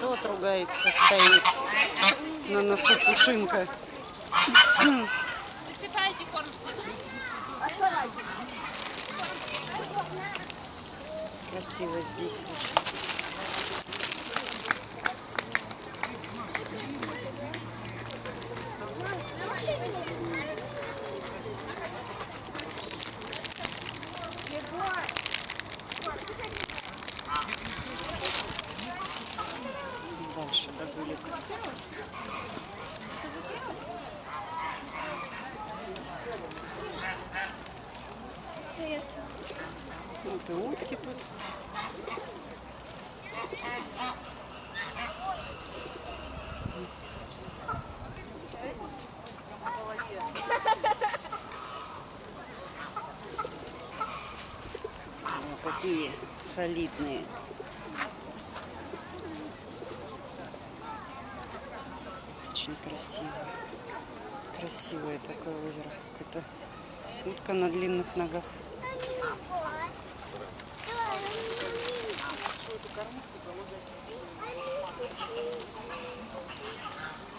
Тот ругается, стоит на носу пушинка. Красиво здесь. Дальше догулик. Вот и утки тут. Вот такие солидные. Очень красиво. Красивое такое озеро. Это утка на длинных ногах.